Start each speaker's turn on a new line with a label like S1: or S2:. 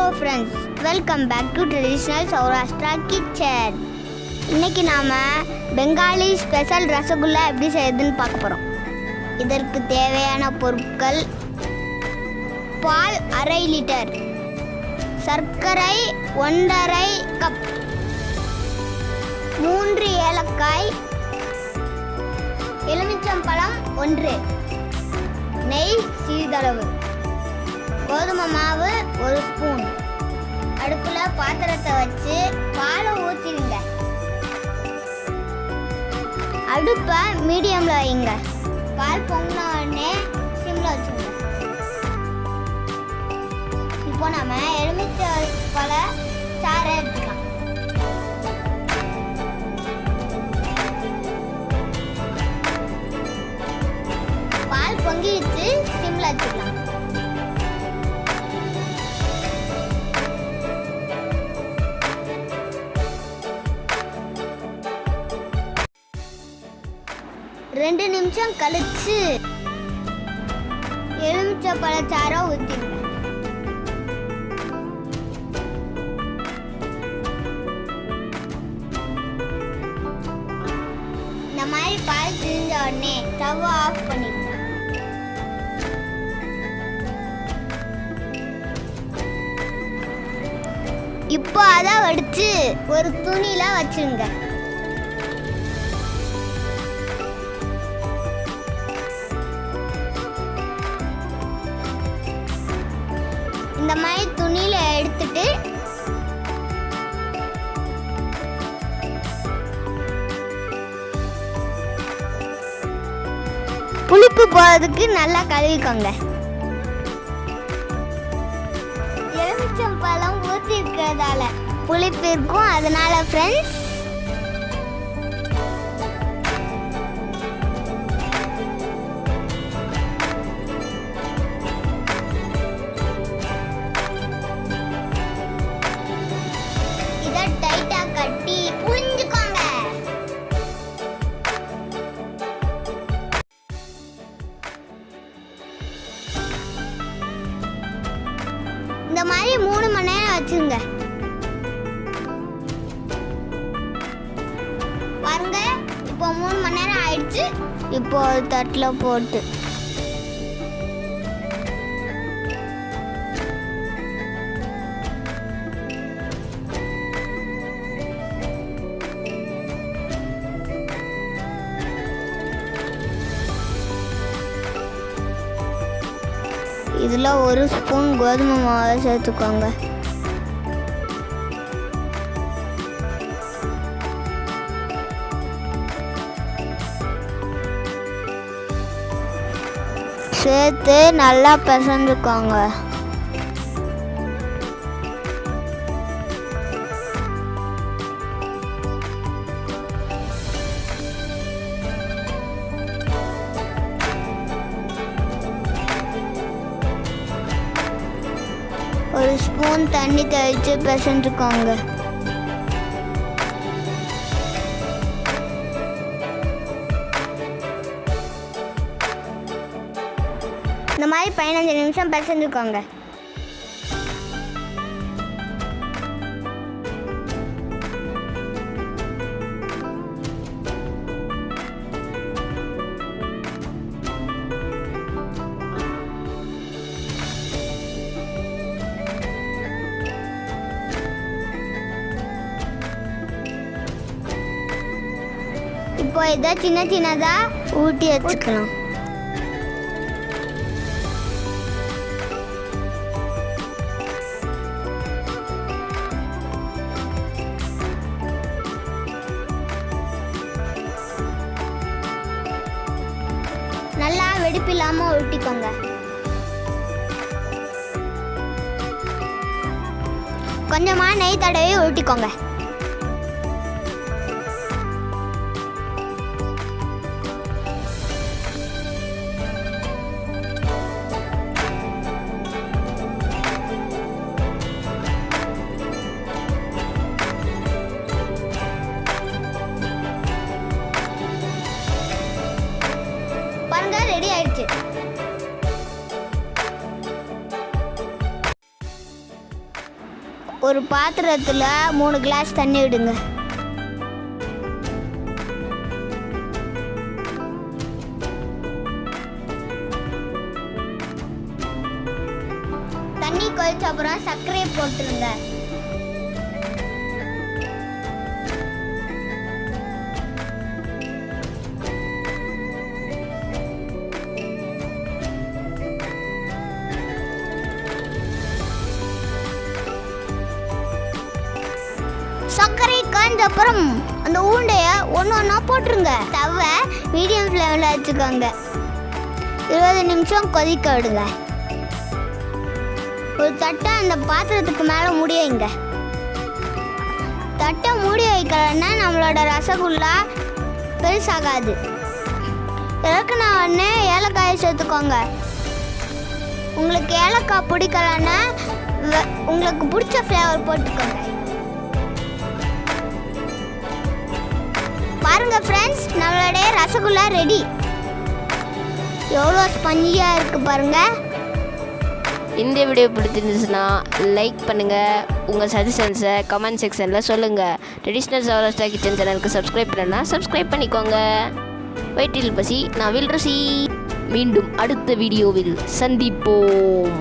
S1: Hello friends, welcome back to traditional Saurashtra kitchen. இன்னைக்கு நாம Bengali special rasgulla எப்படி செய்யறதுன்னு பார்க்க போறோம். இதற்கு தேவையான பொருட்கள்: பால் 1/2 லிட்டர், சர்க்கரை 1½ கப், 3 ஏலக்காய், எலுமிச்சம்பழம் 1, நெய் சிறிதளவு, கோதுமை மாவு 1 ஸ்பூன். அடுப்பில் பாத்திரத்தை வச்சு பாலை ஊற்றிடுங்க. அடுப்பை மீடியமில் வைங்க. பால் பொங்கின உடனே சிம்மில் வச்சுங்க. இப்போ நம்ம எலுமிச்சை பழ சாறை எடுத்துக்கலாம். பால் பொங்கி வச்சு சிம்மில் வச்சுக்கலாம். ரெண்டு நிமிஷம் கழிச்சு எலுமிச்சை பழச்சாறை ஊற்றிடுங்க. இந்த மாதிரி பால் திரிஞ்ச உடனே ஸ்டவ் ஆஃப் பண்ணிடுங்க. இப்போ அதை வடிச்சு ஒரு துணியில வச்சிருங்க. இந்த மாதிரி துணியில எடுத்துட்டு புளிப்பு போறதுக்கு நல்லா கழுவிக்கோங்க. எலுமிச்சம்பழம் ஊற்றி இருக்கிறதால புளிப்பு இருக்கும், அதனால ஃப்ரெண்ட்ஸ் டைட்டா கட்டி புளிஞ்சுக்கோங்க. இந்த மாதிரி 3 மணி நேரம் வச்சுருங்க. பாருங்க, இப்போ 3 மணி நேரம் ஆயிடுச்சு. இப்போ ஒரு தட்டில் போட்டு இதில் 1 ஸ்பூன் கோதுமை மாவை சேர்த்துக்கோங்க. சேர்த்து நல்லா பிசைஞ்சுக்கோங்க. ஒரு ஸ்பூன் தண்ணி தெளித்து பிசைஞ்சுக்கோங்க. இந்த மாதிரி 15 நிமிஷம் பிசைஞ்சுக்கோங்க. இப்போ இதை சின்ன சின்னதாக ஊட்டி வச்சுக்கலாம். நல்லா வெடிப்பு இல்லாமல் ஊட்டிக்கோங்க. கொஞ்சமாக நெய் தடவி ஊட்டிக்கோங்க. ரெடி ஆயிடுச்சு. ஒரு பாத்திரத்தில் 3 கிளாஸ் தண்ணி விடுங்க. தண்ணி கொதிச்ச அப்புறம் சர்க்கரையை போட்டுருங்க. சர்க்கரை காய்ஞ்ச அப்புறம் அந்த உருண்டைய ஒன்று போட்டுருங்க. ஸ்டவ்வை மீடியம் ஃப்ளேமில் வச்சுக்கோங்க. 20 நிமிஷம் கொதிக்க விடுங்க. ஒரு தட்டை அந்த பாத்திரத்துக்கு மேலே மூடி வைங்க. தட்டை மூடி வைக்கலன்னா நம்மளோட ரசகுல்லா பெருசாகாது. இறக்குன உடனே ஏலக்காயை சேர்த்துக்கோங்க. உங்களுக்கு ஏலக்காய் பிடிக்கலன்னா உங்களுக்கு பிடிச்ச ஃப்ளேவர் போட்டுக்கோங்க. பாருங்க ஃப்ரெண்ட்ஸ், நம்மளுடைய ரசகுல்லா ரெடி. எவ்வளோ ஸ்பஞ்சியாக இருக்குது பாருங்க.
S2: இந்த வீடியோ பிடிச்சிருந்துச்சுன்னா லைக் பண்ணுங்கள். உங்கள் சஜஷன்ஸை கமெண்ட் செக்ஷனில் சொல்லுங்கள். ட்ரெடிஷ்னல் சௌராஷ்டிரா கிச்சன் சேனலுக்கு சப்ஸ்கிரைப் பண்ணலன்னா சப்ஸ்கிரைப் பண்ணிக்கோங்க. வயிற்றில் பசி நாவில் ருசி. மீண்டும் அடுத்த வீடியோவில் சந்திப்போம்.